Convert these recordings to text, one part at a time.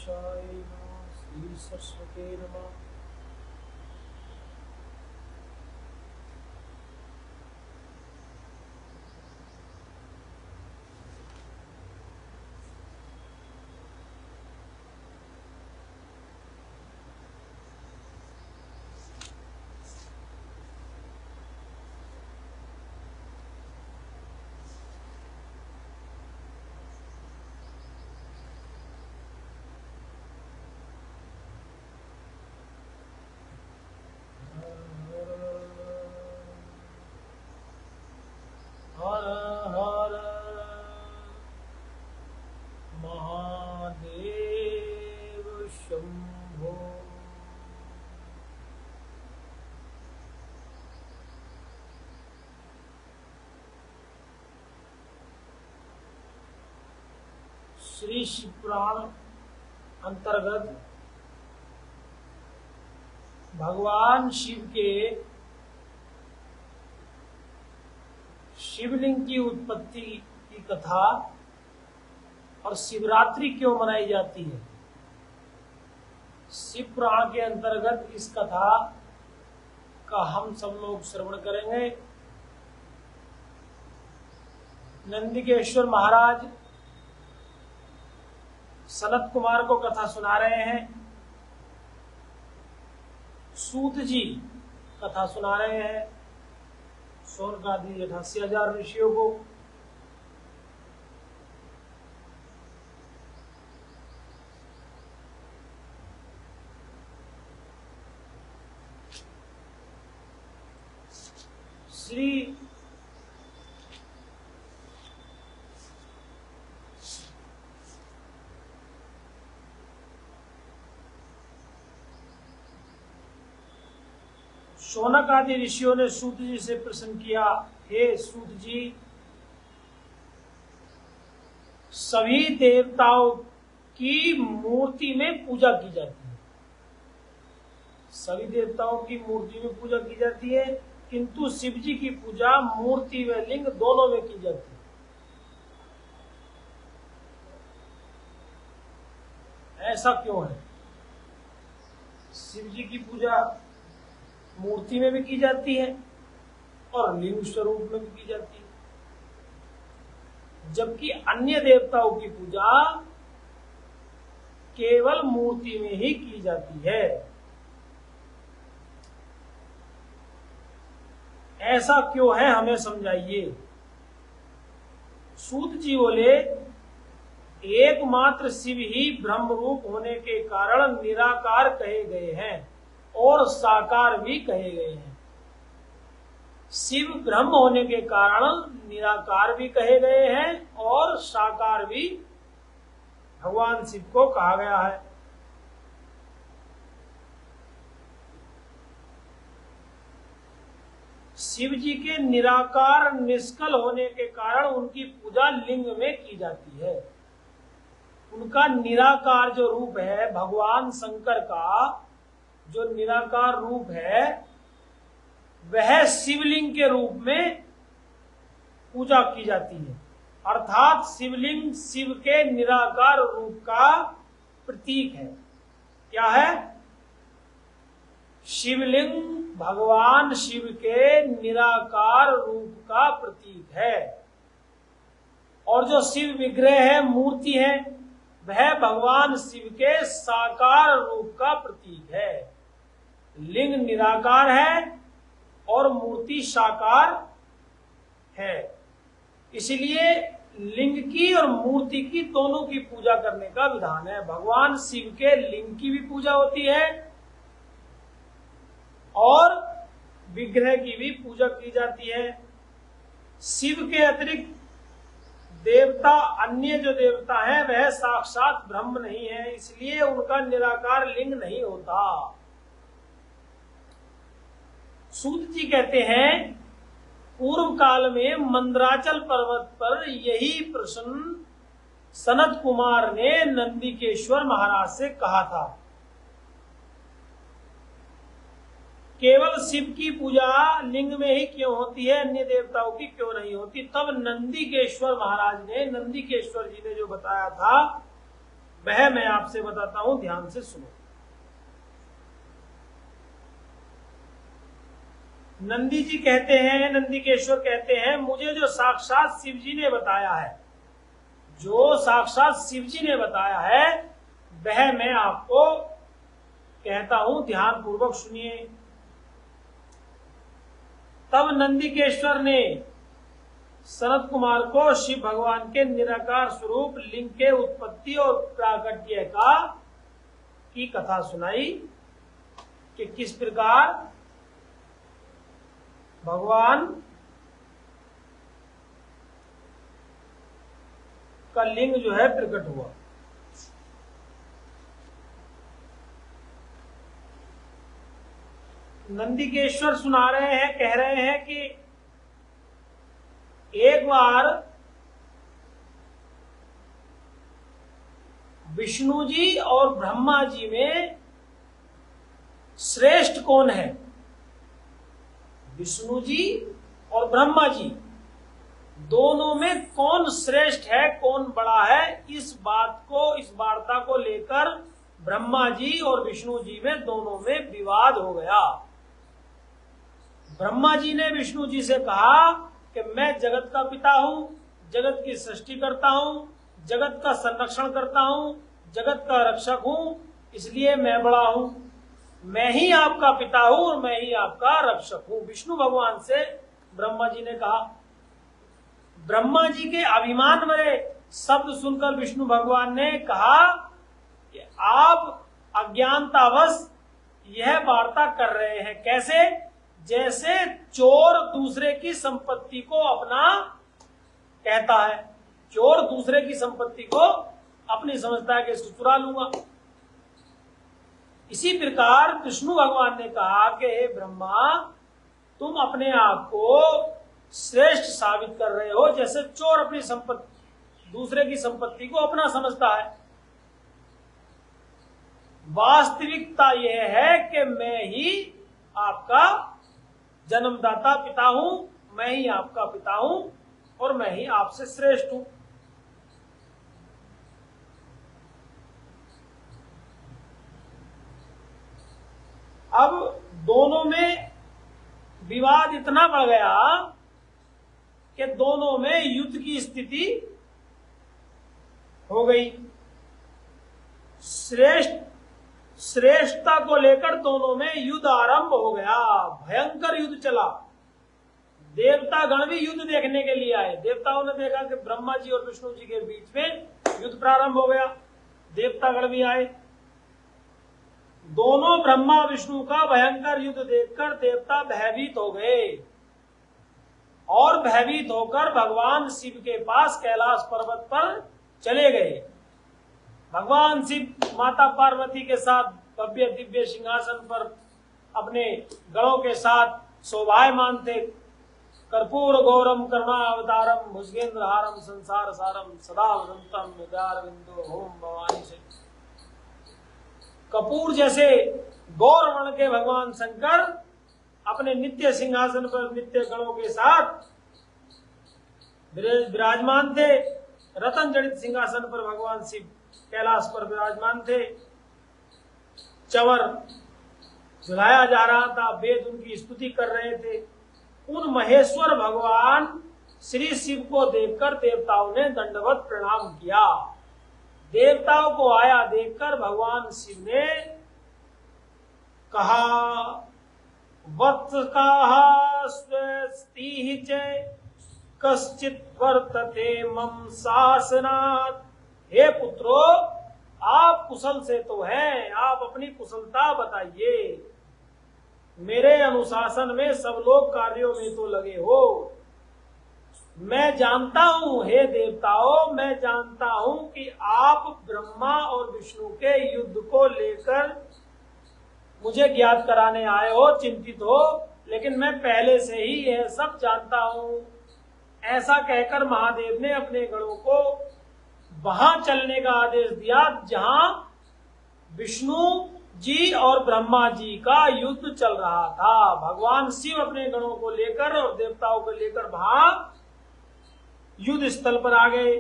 गणेशाय नमः। श्री सरस्वती नमः। हर हर महादेव शंभो। श्री शिव पुराण अंतर्गत भगवान शिव के शिवलिंग की उत्पत्ति की कथा और शिवरात्रि क्यों मनाई जाती है, शिव पुराण के अंतर्गत इस कथा का हम सब लोग श्रवण करेंगे। नंदिकेश्वर महाराज सनत कुमार को कथा सुना रहे हैं, सूत जी कथा सुना रहे हैं शौनकादि 88,000 ऋषियों को। श्री शौनक आदि ऋषियों ने सूत जी से प्रश्न किया, हे सूत जी, सभी देवताओं की मूर्ति में पूजा की जाती है, सभी देवताओं की मूर्ति में पूजा की जाती है, किंतु शिव जी की पूजा मूर्ति व लिंग दोनों में की जाती है। ऐसा क्यों है? शिव जी की पूजा मूर्ति में भी की जाती है और लिंग स्वरूप में भी की जाती है, जबकि अन्य देवताओं की पूजा केवल मूर्ति में ही की जाती है। ऐसा क्यों है, हमें समझाइए। सूत जी बोले, एकमात्र शिव ही ब्रह्म रूप होने के कारण निराकार कहे गए हैं और साकार भी कहे गए हैं। शिव ब्रह्म होने के कारण निराकार भी कहे गए हैं और साकार भी भगवान शिव को कहा गया है। शिव जी के निराकार निष्कल होने के कारण उनकी पूजा लिंग में की जाती है। उनका निराकार जो रूप है, भगवान शंकर का जो निराकार रूप है, वह शिवलिंग के रूप में पूजा की जाती है। अर्थात शिवलिंग शिव के निराकार रूप का प्रतीक है। क्या है? शिवलिंग भगवान शिव के निराकार रूप का प्रतीक है और जो शिव विग्रह है, मूर्ति है, वह भगवान शिव के साकार रूप का प्रतीक है। लिंग निराकार है और मूर्ति साकार है, इसलिए लिंग की और मूर्ति की दोनों की पूजा करने का विधान है। भगवान शिव के लिंग की भी पूजा होती है और विग्रह की भी पूजा की जाती है। शिव के अतिरिक्त देवता, अन्य जो देवता हैं, वह साक्षात ब्रह्म नहीं है, इसलिए उनका निराकार लिंग नहीं होता। सूत जी कहते हैं, पूर्व काल में मंदराचल पर्वत पर यही प्रश्न सनत कुमार ने नंदिकेश्वर महाराज से कहा था। केवल शिव की पूजा लिंग में ही क्यों होती है, अन्य देवताओं की क्यों नहीं होती? तब नंदिकेश्वर महाराज ने, नंदिकेश्वर जी ने जो बताया था वह मैं आपसे बताता हूं, ध्यान से सुनो। नंदी जी कहते हैं, नंदीकेश्वर कहते हैं, मुझे जो साक्षात शिव जी ने बताया है, जो साक्षात शिव जी ने बताया है, वह मैं आपको कहता हूं, ध्यान पूर्वक सुनिए। तब नंदीकेश्वर ने सनत कुमार को शिव भगवान के निराकार स्वरूप लिंग के उत्पत्ति और प्राकट्य की कथा सुनाई कि किस प्रकार भगवान का लिंग जो है प्रकट हुआ। नंदीकेश्वर सुना रहे हैं, कह रहे हैं कि एक बार विष्णु जी और ब्रह्मा जी में श्रेष्ठ कौन है, विष्णु जी और ब्रह्मा जी दोनों में कौन श्रेष्ठ है, कौन बड़ा है, इस वार्ता को लेकर ब्रह्मा जी और विष्णु जी में दोनों में विवाद हो गया। ब्रह्मा जी ने विष्णु जी से कहा कि मैं जगत का पिता हूं, जगत की सृष्टि करता हूं, जगत का संरक्षण करता हूं, जगत का रक्षक हूं, इसलिए मैं बड़ा हूं, मैं ही आपका पिता हूं और मैं ही आपका रक्षक हूं। विष्णु भगवान से ब्रह्मा जी ने कहा। ब्रह्मा जी के अभिमान भरे शब्द सुनकर विष्णु भगवान ने कहा कि आप अज्ञानतावश यह वार्ता कर रहे हैं। कैसे? जैसे चोर दूसरे की संपत्ति को अपना कहता है, चोर दूसरे की संपत्ति को अपनी समझता है कि इसको चुरा लूंगा। इसी प्रकार विष्णु भगवान ने कहा कि हे ब्रह्मा, तुम अपने आप को श्रेष्ठ साबित कर रहे हो, जैसे चोर अपनी संपत्ति दूसरे की संपत्ति को अपना समझता है। वास्तविकता यह है कि मैं ही आपका जन्मदाता पिता हूं, मैं ही आपका पिता हूं और मैं ही आपसे श्रेष्ठ हूं। अब दोनों में विवाद इतना बढ़ गया कि दोनों में युद्ध की स्थिति हो गई। श्रेष्ठता को लेकर दोनों में युद्ध आरंभ हो गया। भयंकर युद्ध चला। देवता गण भी युद्ध देखने के लिए आए। देवताओं ने देखा कि ब्रह्मा जी और विष्णु जी के बीच में युद्ध प्रारंभ हो गया। देवता गण भी आए। दोनों ब्रह्मा विष्णु का भयंकर युद्ध देखकर देवता भयभीत हो गए और भयभीत होकर भगवान शिव के पास कैलाश पर्वत पर चले गए। भगवान शिव माता पार्वती के साथ भव्य दिव्य सिंहासन पर अपने गणों के साथ शोभायमान थे। कर्पूर गौरम करुणावतारम भुजगेंद्रहारम संसार सारम सदा वदंतम हृदयारविंदो ओम भवानी से। कपूर जैसे गौर वर्ण के भगवान शंकर अपने नित्य सिंहासन पर नित्य गणों के साथ विराजमान थे। रतन जड़ित सिंहासन पर भगवान शिव कैलाश पर विराजमान थे। चंवर झुलाया जा रहा था, वेद उनकी स्तुति कर रहे थे। उन महेश्वर भगवान श्री शिव को देखकर देवताओं ने दंडवत प्रणाम किया। देवताओं को आया देखकर भगवान शिव ने कहा, वत्सकाः स्वस्तिः च कश्चित् वर्तते मम शासनात्। हे पुत्रो, आप कुशल से तो हैं, आप अपनी कुशलता बताइए। मेरे अनुशासन में सब लोग कार्यों में तो लगे हो। मैं जानता हूं हे देवताओं, मैं जानता हूं कि आप ब्रह्मा और विष्णु के युद्ध को लेकर मुझे ज्ञात कराने आए हो, चिंतित हो, लेकिन मैं पहले से ही यह सब जानता हूं। ऐसा कहकर महादेव ने अपने गणों को वहां चलने का आदेश दिया जहां विष्णु जी और ब्रह्मा जी का युद्ध चल रहा था। भगवान शिव अपने गणों को लेकर और देवताओं को लेकर वहां युद्ध स्थल पर आ गए।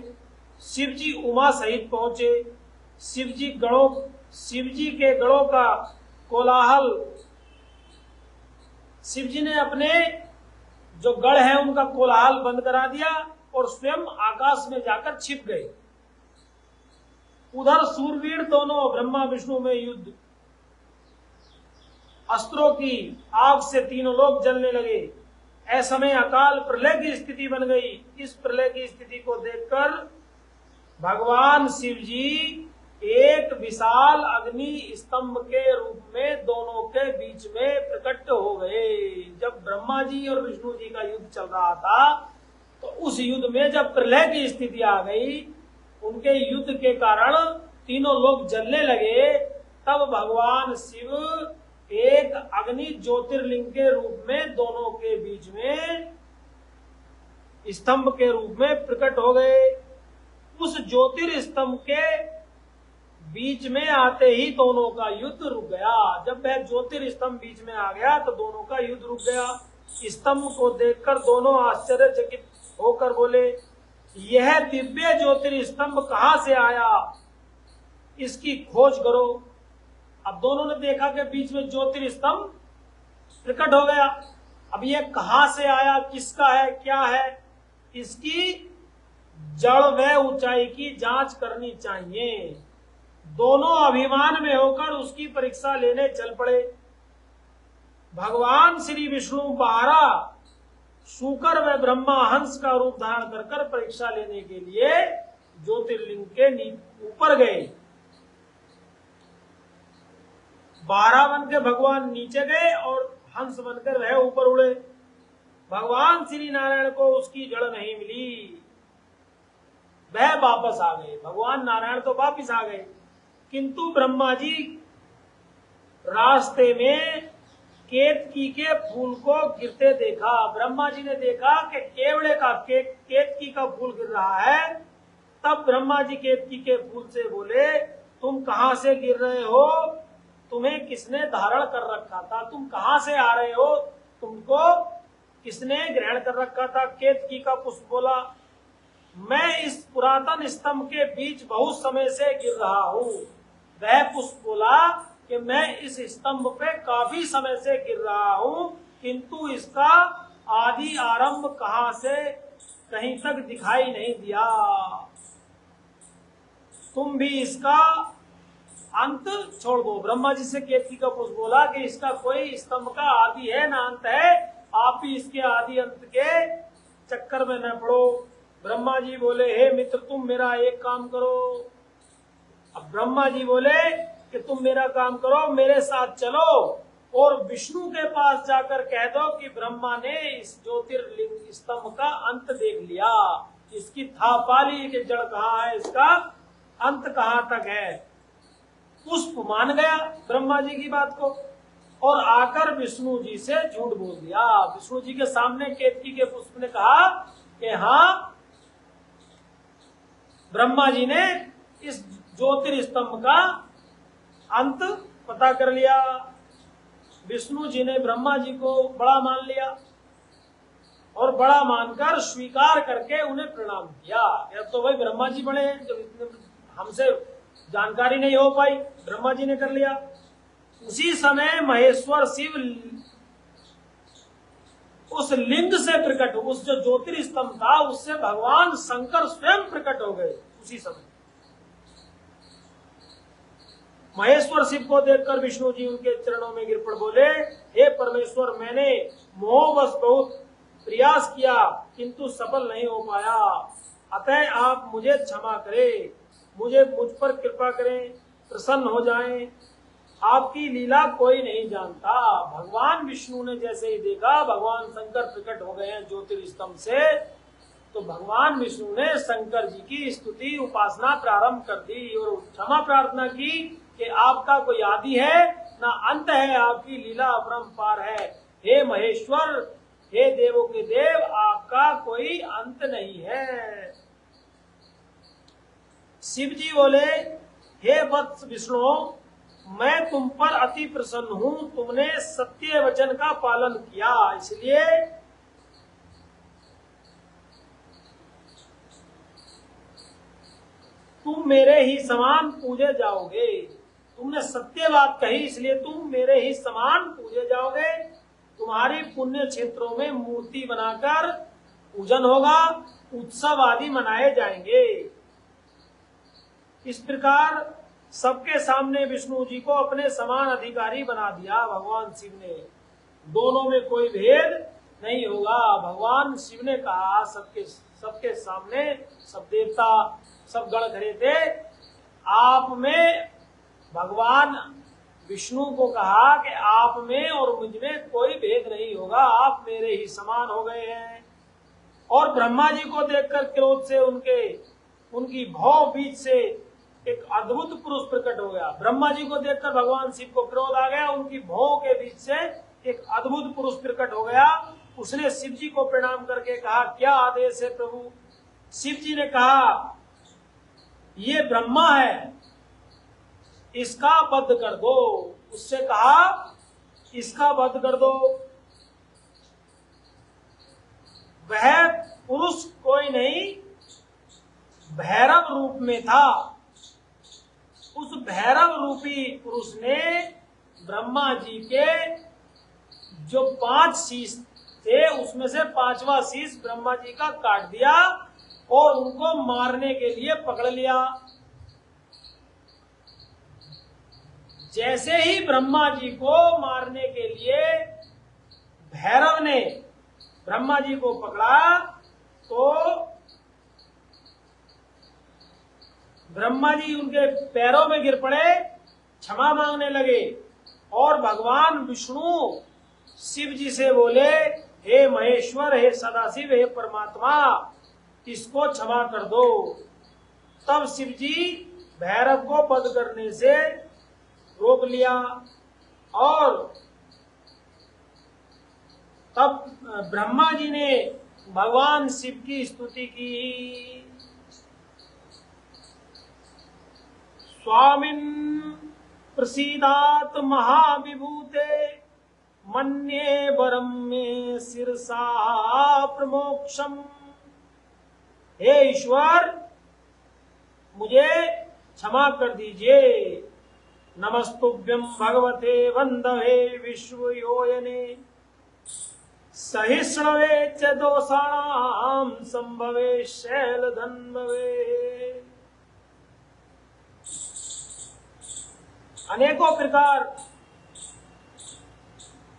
शिव जी उमा सहित पहुंचे। शिवजी के गढ़ों का कोलाहल, शिवजी ने अपने जो गढ़ है उनका कोलाहल बंद करा दिया और स्वयं आकाश में जाकर छिप गए। उधर सूरवीर दोनों ब्रह्मा विष्णु में युद्ध, अस्त्रों की आग से तीनों लोग जलने लगे। ऐसे में अकाल प्रलय की स्थिति बन गई। इस प्रलय की स्थिति को देखकर भगवान शिव जी एक विशाल अग्नि स्तंभ के रूप में दोनों के बीच में प्रकट हो गए। जब ब्रह्मा जी और विष्णु जी का युद्ध चल रहा था तो उस युद्ध में जब प्रलय की स्थिति आ गई, उनके युद्ध के कारण तीनों लोग जलने लगे, तब भगवान शिव एक अग्नि ज्योतिर्लिंग के रूप में दोनों के बीच में स्तंभ के रूप में प्रकट हो गए। उस ज्योतिर्स्तंभ के बीच में आते ही दोनों का युद्ध रुक गया। जब वह ज्योतिर्स्तंभ बीच में आ गया तो दोनों का युद्ध रुक गया। स्तंभ को देखकर दोनों आश्चर्यचकित होकर बोले, यह दिव्य ज्योतिर्स्तंभ कहां से आया, इसकी खोज करो। अब दोनों ने देखा कि बीच में ज्योतिर्स्तंभ प्रकट हो गया। अब यह कहां से आया, किसका है, क्या है, इसकी जड़ व ऊंचाई की जांच करनी चाहिए। दोनों अभिमान में होकर उसकी परीक्षा लेने चल पड़े। भगवान श्री विष्णु 12 शूकर व ब्रह्मा हंस का रूप धारण कर परीक्षा लेने के लिए ज्योतिर्लिंग के ऊपर गए। 12 बन के भगवान नीचे गए और हंस बनकर वह ऊपर उड़े। भगवान श्री नारायण को उसकी जड़ नहीं मिली, वह वापस आ गए। भगवान नारायण तो वापस आ गए, किंतु ब्रह्मा जी रास्ते में केतकी के फूल को गिरते देखा। ब्रह्मा जी ने देखा कि केवड़े का केतकी का फूल गिर रहा है। तब ब्रह्मा जी केतकी के फूल से बोले, तुम कहां से गिर रहे हो, तुम्हें किसने धारण कर रखा था, तुम कहां से आ रहे हो, तुमको किसने ग्रहण कर रखा था। केतकी का पुष्प बोला, मैं इस पुरातन स्तंभ के बीच बहुत समय से गिर रहा हूं। वह पुष्प बोला कि मैं इस स्तंभ पे काफी समय से गिर रहा हूं, किंतु इसका आदि आरंभ कहां से कहीं तक दिखाई नहीं दिया। तुम भी इसका अंत छोड़ दो। ब्रह्मा जी से केतकी का पुष्प बोला कि इसका कोई स्तंभ का आदि है ना अंत है, आप भी इसके आदि अंत के चक्कर में न पड़ो। ब्रह्मा जी बोले, हे मित्र, तुम मेरा एक काम करो। अब ब्रह्मा जी बोले कि तुम मेरा काम करो, मेरे साथ चलो और विष्णु के पास जाकर कह दो कि ब्रह्मा ने इस ज्योतिर्लिंग स्तंभ का अंत देख लिया, इसकी था पाली कि जड़ कहाँ है, इसका अंत कहाँ तक है। पुष्प मान गया ब्रह्मा जी की बात को और आकर विष्णु जी से झूठ बोल दिया। विष्णु जी के सामने केतकी के पुष्प ने कहा कि हाँ, ब्रह्मा जी ने इस ज्योतिर्स्तंभ का अंत पता कर लिया। विष्णु जी ने ब्रह्मा जी को बड़ा मान लिया और बड़ा मानकर स्वीकार करके उन्हें प्रणाम किया। अब तो भाई ब्रह्मा जी बड़े हैं, जब इतने हमसे जानकारी नहीं हो पाई, ब्रह्मा जी ने कर लिया। उसी समय महेश्वर शिव उस लिंग से प्रकट हो, उस जो ज्योतिर्स्तंभ था उससे भगवान शंकर स्वयं प्रकट हो गए। उसी समय महेश्वर शिव को देखकर विष्णु जी उनके चरणों में गिर पड़ बोले, हे परमेश्वर, मैंने मोहवश बहुत प्रयास किया किंतु सफल नहीं हो पाया, अतः आप मुझे क्षमा करें, मुझ पर कृपा करें, प्रसन्न हो जाएं। आपकी लीला कोई नहीं जानता। भगवान विष्णु ने जैसे ही देखा भगवान शंकर प्रकट हो गए हैं ज्योतिर्स्तंभ से, तो भगवान विष्णु ने शंकर जी की स्तुति उपासना प्रारंभ कर दी और क्षमा प्रार्थना की कि आपका कोई आदि है ना अंत है, आपकी लीला अपरंपार है। हे महेश्वर, हे देवों के देव, आपका कोई अंत नहीं है। शिव जी बोले, हे वत्स विष्णु, मैं तुम पर अति प्रसन्न हूं, तुमने सत्य वचन का पालन किया, इसलिए तुम मेरे ही समान पूजे जाओगे। तुमने सत्य बात कही, इसलिए तुम मेरे ही समान पूजे जाओगे। तुम्हारी पुण्य क्षेत्रों में मूर्ति बनाकर पूजन होगा, उत्सव आदि मनाए जाएंगे। इस प्रकार सबके सामने विष्णु जी को अपने समान अधिकारी बना दिया भगवान शिव ने। दोनों में कोई भेद नहीं होगा। भगवान शिव ने कहा, सबके सामने सब देवता सब गण खड़े थे, आप में भगवान विष्णु को कहा कि आप में और मुझ में कोई भेद नहीं होगा, आप मेरे ही समान हो गए हैं। और ब्रह्मा जी को देखकर क्रोध से उनकी भौ बीच से एक अद्भुत पुरुष प्रकट हो गया। ब्रह्मा जी को देखकर भगवान शिव को क्रोध आ गया, उनकी भौ के बीच से एक अद्भुत पुरुष प्रकट हो गया। उसने शिव जी को प्रणाम करके कहा, क्या आदेश है प्रभु? शिव जी ने कहा, ये ब्रह्मा है, इसका वध कर दो। उससे कहा, इसका वध कर दो। वह पुरुष कोई नहीं, भैरव रूप में था। उस भैरव रूपी पुरुष ने ब्रह्मा जी के जो 5 शीश थे, उसमें से 5वां शीश ब्रह्मा जी का काट दिया और उनको मारने के लिए पकड़ लिया। जैसे ही ब्रह्मा जी को मारने के लिए भैरव ने ब्रह्मा जी को पकड़ा, तो ब्रह्मा जी उनके पैरों में गिर पड़े, क्षमा मांगने लगे। और भगवान विष्णु शिव जी से बोले, हे महेश्वर, हे सदाशिव, हे परमात्मा, इसको क्षमा कर दो। तब शिव जी भैरव को वध करने से रोक लिया। और तब ब्रह्मा जी ने भगवान शिव की स्तुति की। स्वामिन् प्रसीदात महाविभूते, मन्ये वरम मे शिरसा प्रमोक्षम। हे ईश्वर, मुझे क्षमा कर दीजिए। नमस्तुभ्यं भगवते वंदवे विश्वयोयने, सहिष्णवे च दोषाणां संभवे शैलधन्ववे। अनेकों प्रकार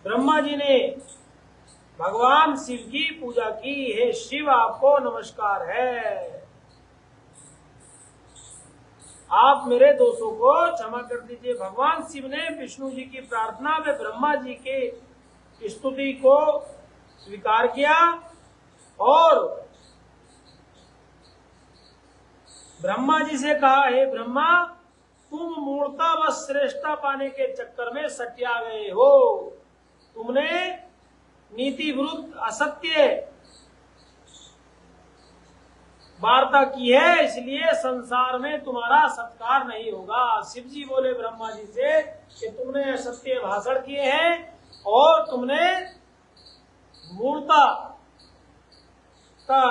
ब्रह्मा जी ने भगवान शिव की पूजा की। हे शिव, आपको नमस्कार है, आप मेरे दोषों को क्षमा कर दीजिए। भगवान शिव ने विष्णु जी की प्रार्थना में ब्रह्मा जी के स्तुति को स्वीकार किया और ब्रह्मा जी से कहा, हे ब्रह्मा, तुम मूर्ता व श्रेष्ठता पाने के चक्कर में सटिया गए हो। तुमने नीति विरुद्ध असत्य वार्ता की है, इसलिए संसार में तुम्हारा सत्कार नहीं होगा। शिव जी बोले ब्रह्मा जी से कि तुमने असत्य भाषण किए हैं और तुमने मूर्ता का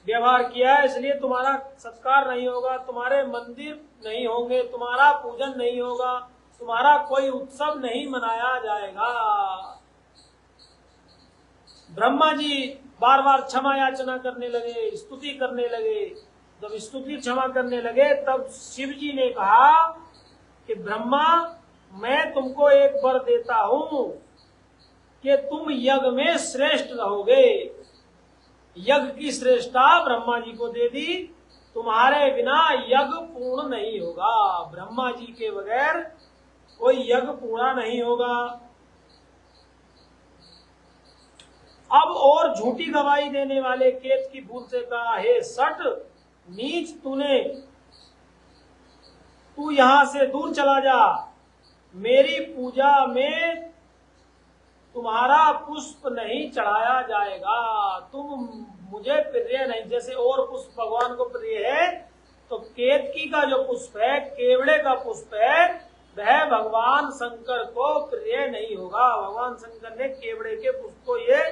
व्यवहार किया है, इसलिए तुम्हारा सत्कार नहीं होगा, तुम्हारे मंदिर नहीं होंगे, तुम्हारा पूजन नहीं होगा, तुम्हारा कोई उत्सव नहीं मनाया जाएगा। ब्रह्मा जी बार बार क्षमा याचना करने लगे, स्तुति करने लगे। जब स्तुति क्षमा करने लगे, तब शिव जी ने कहा कि ब्रह्मा, मैं तुमको एक वर देता हूं कि तुम यज्ञ में श्रेष्ठ रहोगे। यज्ञ की श्रेष्ठता ब्रह्मा जी को दे दी। तुम्हारे बिना यज्ञ पूर्ण नहीं होगा। ब्रह्मा जी के बगैर कोई यज्ञ पूरा नहीं होगा। अब और झूठी गवाही देने वाले केत की भूल से कहा, हे सट नीच, तू यहां से दूर चला जा। मेरी पूजा में तुम्हारा पुष्प नहीं चढ़ाया जाएगा। तुम मुझे प्रिय नहीं। जैसे और पुष्प भगवान को प्रिय है, तो केतकी का जो पुष्प है, केवड़े का पुष्प है, वह भगवान शंकर को प्रिय नहीं होगा। भगवान शंकर ने केवड़े के पुष्प को ये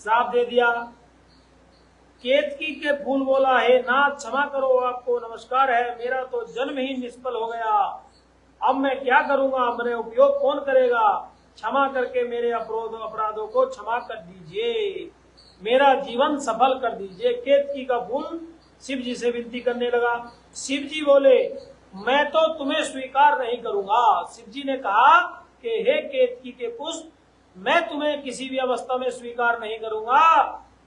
श्राप दे दिया। केतकी के फूल बोला, हे नाथ क्षमा करो, आपको नमस्कार है, मेरा तो जन्म ही निष्फल हो गया, अब मैं क्या करूंगा, मेरे उपयोग कौन करेगा, क्षमा करके मेरे अपराधों को क्षमा कर दीजिए, मेरा जीवन सफल कर दीजिए। केतकी का फूल शिव जी से विनती करने लगा। शिव जी बोले, मैं तो तुम्हें स्वीकार नहीं करूंगा। शिव जी ने कहा कि हे केतकी के पुष्प, मैं तुम्हें किसी भी अवस्था में स्वीकार नहीं करूंगा,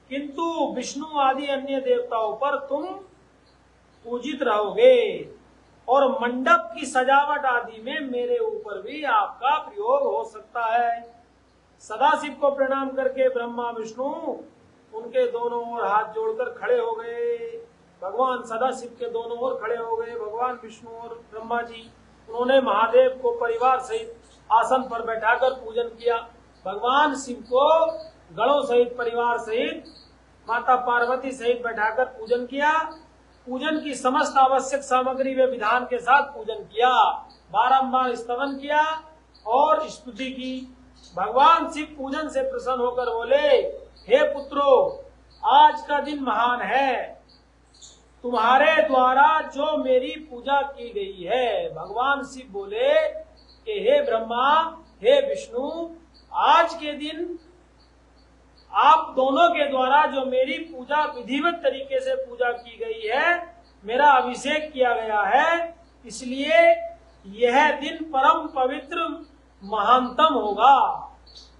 किंतु विष्णु आदि अन्य देवताओं पर तुम पूजित रहोगे और मंडप की सजावट आदि में मेरे ऊपर भी आपका प्रयोग हो सकता है। सदाशिव को प्रणाम करके ब्रह्मा विष्णु उनके दोनों ओर हाथ जोड़कर खड़े हो गए। भगवान सदाशिव के दोनों ओर खड़े हो गए, भगवान विष्णु और ब्रह्मा जी। उन्होंने महादेव को परिवार सहित आसन पर बैठाकर पूजन किया। भगवान शिव को गणों सहित परिवार सहित माता पार्वती सहित बैठाकर पूजन किया। पूजन की समस्त आवश्यक सामग्री व विधान के साथ पूजन किया, बारंबार स्तवन किया और स्तुति की। भगवान शिव पूजन से प्रसन्न होकर बोले, हे पुत्रो, आज का दिन महान है, तुम्हारे द्वारा जो मेरी पूजा की गई है। भगवान शिव बोले कि हे ब्रह्मा, हे विष्णु, आज के दिन आप दोनों के द्वारा जो मेरी पूजा विधिवत तरीके से पूजा की गई है, मेरा अभिषेक किया गया है, इसलिए यह दिन परम पवित्र महानतम होगा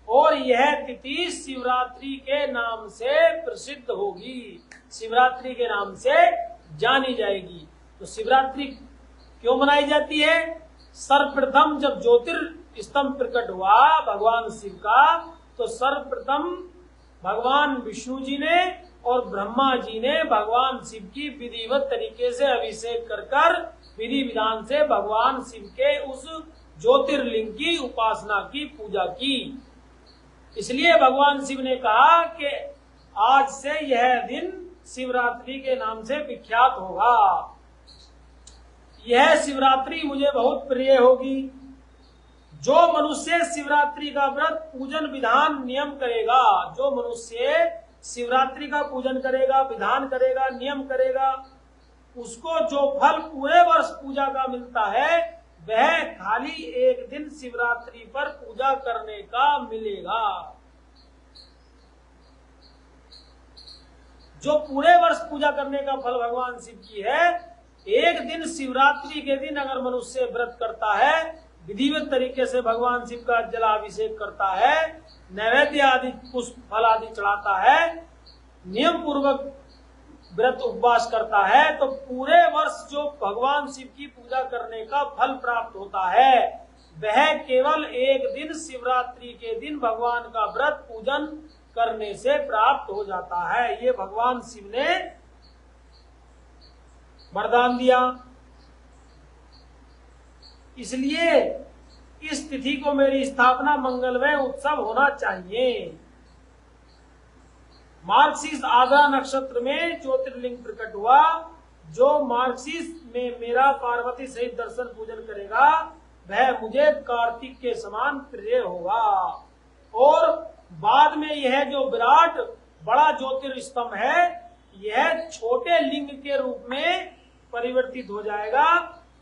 और यह तिथि शिवरात्रि के नाम से प्रसिद्ध होगी, शिवरात्रि के नाम से जानी जाएगी। तो शिवरात्रि क्यों मनाई जाती है? सर्वप्रथम जब ज्योतिर्स्तंभ प्रकट हुआ भगवान शिव का, तो सर्वप्रथम भगवान विष्णु जी ने और ब्रह्मा जी ने भगवान शिव की विधिवत तरीके से अभिषेक कर विधि विधान से भगवान शिव के उस ज्योतिर्लिंग की उपासना की, पूजा की। इसलिए भगवान शिव ने कहा कि आज से यह दिन शिवरात्रि के नाम से विख्यात होगा। यह शिवरात्रि मुझे बहुत प्रिय होगी। जो मनुष्य शिवरात्रि का व्रत पूजन विधान नियम करेगा, जो मनुष्य शिवरात्रि का पूजन करेगा, विधान करेगा, नियम करेगा, उसको जो फल पूरे वर्ष पूजा का मिलता है, वह खाली एक दिन शिवरात्रि पर पूजा करने का मिलेगा। जो पूरे वर्ष पूजा करने का फल भगवान शिव की है, एक दिन शिवरात्रि के दिन अगर मनुष्य व्रत करता है, विधिवत तरीके से भगवान शिव का जलाभिषेक करता है, नैवेद्य आदि पुष्प फल आदि चढ़ाता है, नियम पूर्वक व्रत उपवास करता है, तो पूरे वर्ष जो भगवान शिव की पूजा करने का फल प्राप्त होता है, वह केवल एक दिन शिवरात्रि के दिन भगवान का व्रत पूजन करने से प्राप्त हो जाता है। ये भगवान शिव ने वरदान दिया। इसलिए इस तिथि को मेरी स्थापना मंगलमय उत्सव होना चाहिए। मार्गशीर्ष आद्रा नक्षत्र में ज्योतिर्लिंग प्रकट हुआ। जो मार्गशीर्ष में मेरा पार्वती सहित दर्शन पूजन करेगा, वह मुझे कार्तिक के समान प्रिय होगा। और बाद में यह जो विराट बड़ा ज्योतिर्स्तंभ है, यह छोटे लिंग के रूप में परिवर्तित हो जाएगा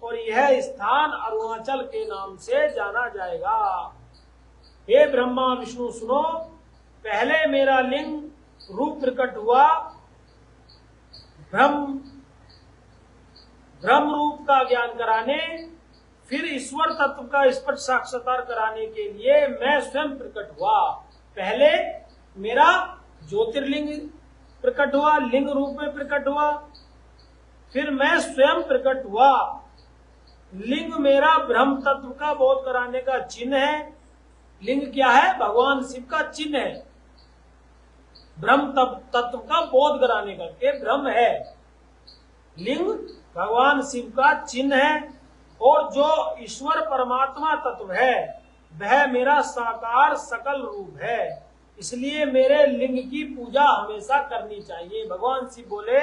और यह स्थान अरुणाचल के नाम से जाना जाएगा। हे ब्रह्मा विष्णु सुनो, पहले मेरा लिंग रूप प्रकट हुआ ब्रह्म रूप का ज्ञान कराने, फिर ईश्वर तत्व का स्पष्ट साक्षात्कार कराने के लिए मैं स्वयं प्रकट हुआ। पहले मेरा ज्योतिर्लिंग प्रकट हुआ, लिंग रूप में प्रकट हुआ, फिर मैं स्वयं प्रकट हुआ। लिंग मेरा ब्रह्म तत्व का बोध कराने का चिन्ह है। लिंग क्या है? भगवान शिव का चिन्ह है। ब्रह्म तत्व का बोध कराने का, के ब्रह्म है। लिंग भगवान शिव का चिन्ह है और जो ईश्वर परमात्मा तत्व है, वह मेरा साकार सकल रूप है। इसलिए मेरे लिंग की पूजा हमेशा करनी चाहिए। भगवान शिव बोले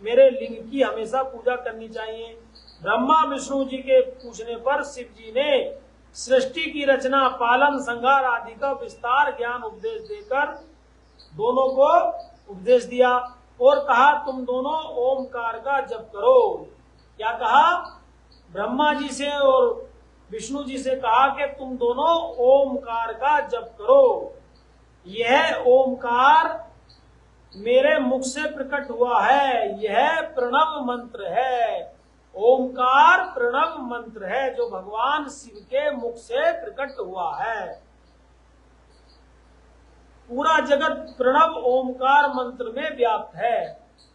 मेरे लिंग की हमेशा पूजा करनी चाहिए। ब्रह्मा विष्णु जी के पूछने पर शिव जी ने सृष्टि की रचना, पालन, संहार आदि का विस्तार ज्ञान उपदेश देकर दोनों को उपदेश दिया। और कहा तुम दोनों ओमकार का जप करो। क्या कहा? ब्रह्मा जी से और विष्णु जी से कहा कि तुम दोनों ओमकार का जप करो। यह ओमकार मेरे मुख से प्रकट हुआ है, यह प्रणव मंत्र है। ओमकार प्रणव मंत्र है जो भगवान शिव के मुख से प्रकट हुआ है। पूरा जगत प्रणव ओमकार मंत्र में व्याप्त है।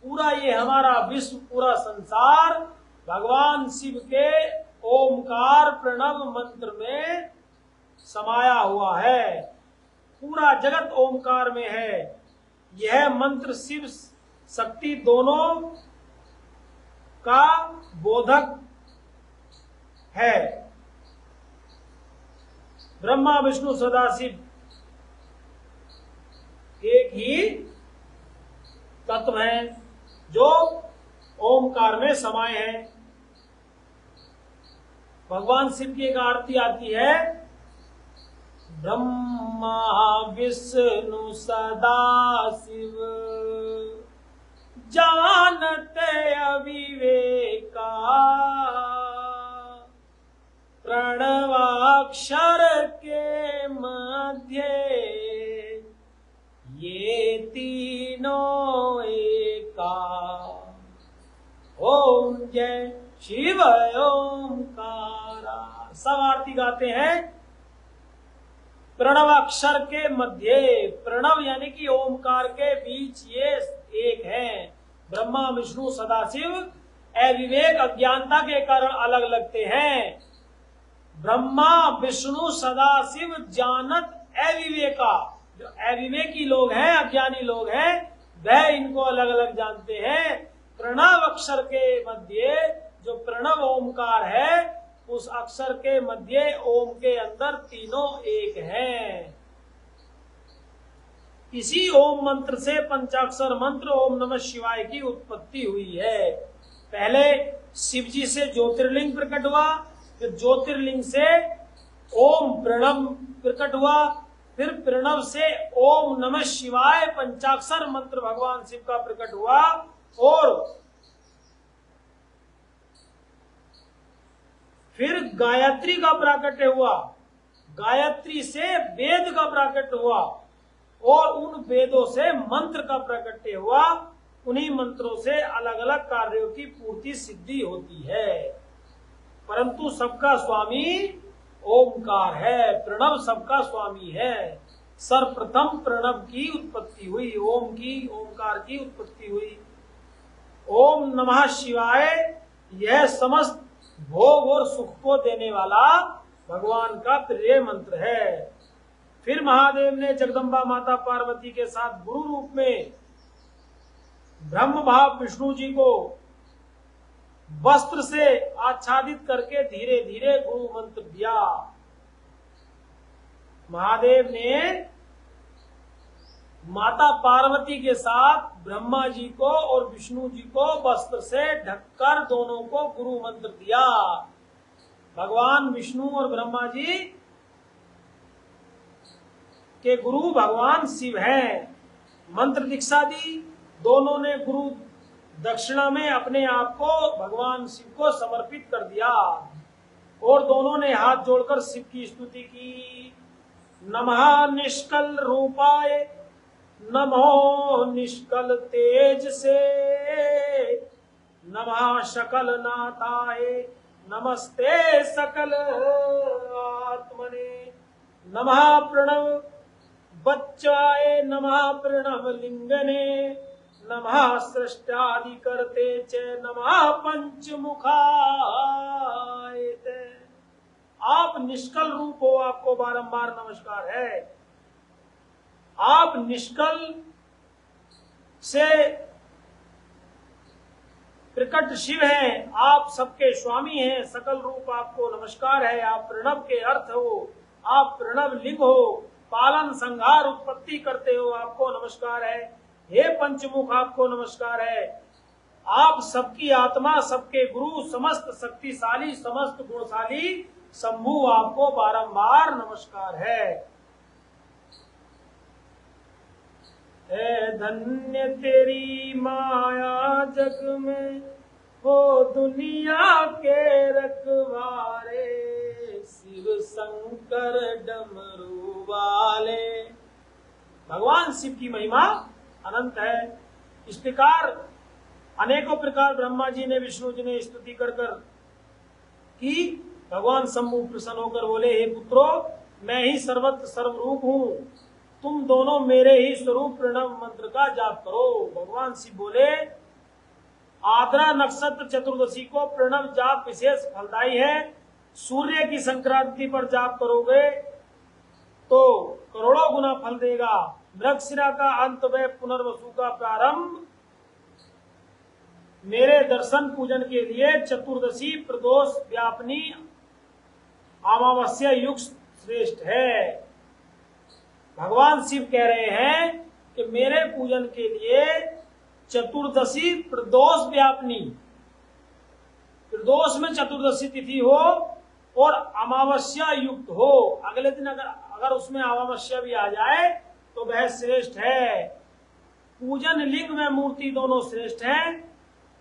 पूरा ये हमारा विश्व, पूरा संसार भगवान शिव के ओमकार प्रणव मंत्र में समाया हुआ है। पूरा जगत ओमकार में है। यह मंत्र शिव शक्ति दोनों का बोधक है। ब्रह्मा विष्णु सदाशिव एक ही तत्व हैं जो ओमकार में समाये हैं। भगवान शिव की एक आरती आती है, ब्रह्मा विष्णु सदाशिव जानते अविवेका प्रणवाक्षर के मध्य ये तीनों एका। ओम जय शिव ओमकारा। सब आरती गाते हैं। प्रणव अक्षर के मध्य, प्रणव यानी कि ओमकार के बीच ये एक है। ब्रह्मा विष्णु सदाशिव अविवेक अज्ञानता के कारण अलग लगते हैं। ब्रह्मा विष्णु सदाशिव जानत अविवेका, जो अविवेकी लोग हैं, अज्ञानी लोग हैं, वह इनको अलग अलग जानते हैं। प्रणव अक्षर के मध्य जो प्रणव ओमकार है, उस अक्षर के मध्य ओम के अंदर तीनों एक हैं। इसी ओम मंत्र से पंचाक्षर मंत्र ओम नमः शिवाय की उत्पत्ति हुई है। पहले शिव जी से ज्योतिर्लिंग प्रकट हुआ, फिर ज्योतिर्लिंग से ओम प्रणव प्रकट हुआ, फिर प्रणव से ओम नमः शिवाय पंचाक्षर मंत्र भगवान शिव का प्रकट हुआ, और फिर गायत्री का प्राकट्य हुआ। गायत्री से वेद का प्राकट्य हुआ और उन वेदों से मंत्र का प्राकट्य हुआ। उन्हीं मंत्रों से अलग अलग कार्यों की पूर्ति सिद्धि होती है। परंतु सबका स्वामी ओमकार है। प्रणव सबका स्वामी है। सर्वप्रथम प्रणव की उत्पत्ति हुई, ओम की, ओमकार की उत्पत्ति हुई। ओम नमः शिवाय यह समस्त भोग और सुख को देने वाला भगवान का प्रिय मंत्र है। फिर महादेव ने जगदम्बा माता पार्वती के साथ गुरु रूप में ब्रह्म भाव विष्णु जी को वस्त्र से आच्छादित करके धीरे धीरे गुरु मंत्र दिया। महादेव ने माता पार्वती के साथ ब्रह्मा जी को और विष्णु जी को वस्त्र से ढककर दोनों को गुरु मंत्र दिया। भगवान विष्णु और ब्रह्मा जी के गुरु भगवान शिव हैं। मंत्र दीक्षा दी। दोनों ने गुरु दक्षिणा में अपने आप को भगवान शिव को समर्पित कर दिया और दोनों ने हाथ जोड़कर शिव की स्तुति की। नमः निष्कल रूपाय, नमो निष्कल तेज से, नमः सकल नाथाय, नमस्ते सकल आत्मने, नमः प्रणव बच्चाय, नमः प्रणव लिंगने, नमः सृष्टादि करते च, नमः पंचमुखाय। आप निष्कल रूप हो, आपको बारंबार नमस्कार है। आप निष्कल से प्रकट शिव हैं, आप सबके स्वामी हैं। सकल रूप आपको नमस्कार है। आप प्रणव के अर्थ हो, आप प्रणव लिंग हो, पालन संहार उत्पत्ति करते हो, आपको नमस्कार है। हे पंचमुख आपको नमस्कार है। आप सबकी आत्मा, सबके गुरु, समस्त शक्तिशाली, समस्त गुणशाली शंभु आपको बारंबार नमस्कार है। है धन्य तेरी माया जग में, हो दुनिया के रखवारे, शिव शंकर डमरू वाले। भगवान शिव की महिमा अनंत है। इस प्रकार अनेकों प्रकार ब्रह्मा जी ने विष्णु जी ने स्तुति कर कर की। भगवान शंभु प्रसन्न होकर बोले, हे पुत्रो, मैं ही सर्वत्र सर्वरूप हूँ, तुम दोनों मेरे ही स्वरूप प्रणव मंत्र का जाप करो। भगवान शिव बोले, आद्रा नक्षत्र चतुर्दशी को प्रणव जाप विशेष फलदायी है। सूर्य की संक्रांति पर जाप करोगे तो करोड़ों गुना फल देगा। मृगशिरा का अंत व पुनर्वसु का प्रारंभ मेरे दर्शन पूजन के लिए चतुर्दशी प्रदोष व्यापनी अमावस्या युग श्रेष्ठ है। भगवान शिव कह रहे हैं कि मेरे पूजन के लिए चतुर्दशी प्रदोष व्यापनी, प्रदोष में चतुर्दशी तिथि हो और अमावस्या युक्त हो, अगले दिन अगर उसमें अमावस्या भी आ जाए तो वह श्रेष्ठ है। पूजन लिंग में मूर्ति दोनों श्रेष्ठ हैं।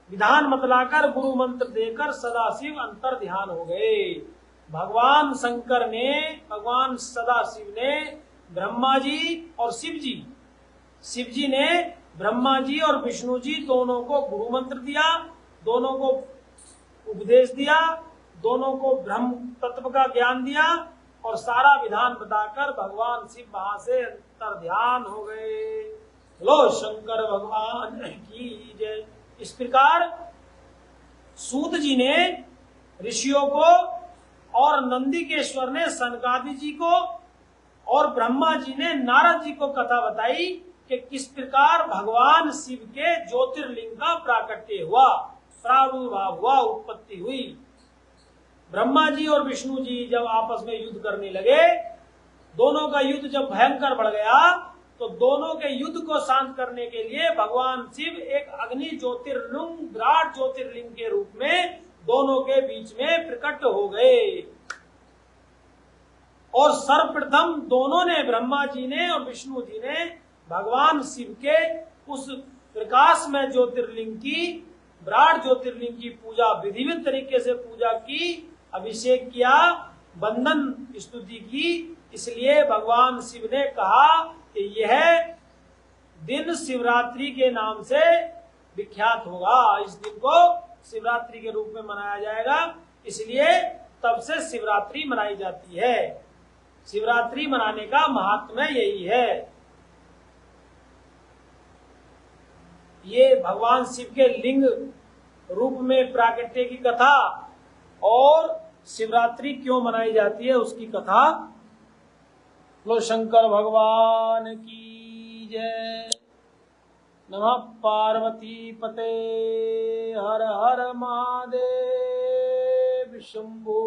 विधान बतलाकर गुरु मंत्र देकर सदाशिव अंतर ध्यान हो गए। भगवान सदाशिव ने ब्रह्मा जी और शिव जी ने ब्रह्मा जी और विष्णु जी दोनों को गुरु मंत्र दिया, दोनों को उपदेश दिया, दोनों को ब्रह्म तत्व का ज्ञान दिया और सारा विधान बताकर भगवान शिव वहां से अंतर ध्यान हो गए। लो शंकर भगवान की जय। इस प्रकार सूत जी ने ऋषियों को और नंदिकेश्वर ने सनकादि जी को और ब्रह्मा जी ने नारद जी को कथा बताई कि किस प्रकार भगवान शिव के ज्योतिर्लिंग का प्राकट्य हुआ, प्रादुर्भाव हुआ, उत्पत्ति हुई। ब्रह्मा जी और विष्णु जी जब आपस में युद्ध करने लगे, दोनों का युद्ध जब भयंकर बढ़ गया तो दोनों के युद्ध को शांत करने के लिए भगवान शिव एक अग्नि ज्योतिर्लिंग, विराट ज्योतिर्लिंग के रूप में दोनों के बीच में प्रकट हो गए। और सर्वप्रथम दोनों ने, ब्रह्मा जी ने और विष्णु जी ने, भगवान शिव के उस प्रकाश में ज्योतिर्लिंग की, विराट ज्योतिर्लिंग की पूजा विधिवत तरीके से पूजा की, अभिषेक किया, बंदन स्तुति की। इसलिए भगवान शिव ने कहा कि यह दिन शिवरात्रि के नाम से विख्यात होगा। इस दिन को शिवरात्रि के रूप में मनाया जाएगा, इसलिए तब से शिवरात्रि मनाई जाती है। शिवरात्रि मनाने का महात्म्य यही है। ये भगवान शिव के लिंग रूप में प्राकट्य की कथा और शिवरात्रि क्यों मनाई जाती है उसकी कथा। लो शंकर भगवान की जय। नमः पार्वती पते हर हर महादेव शंभो।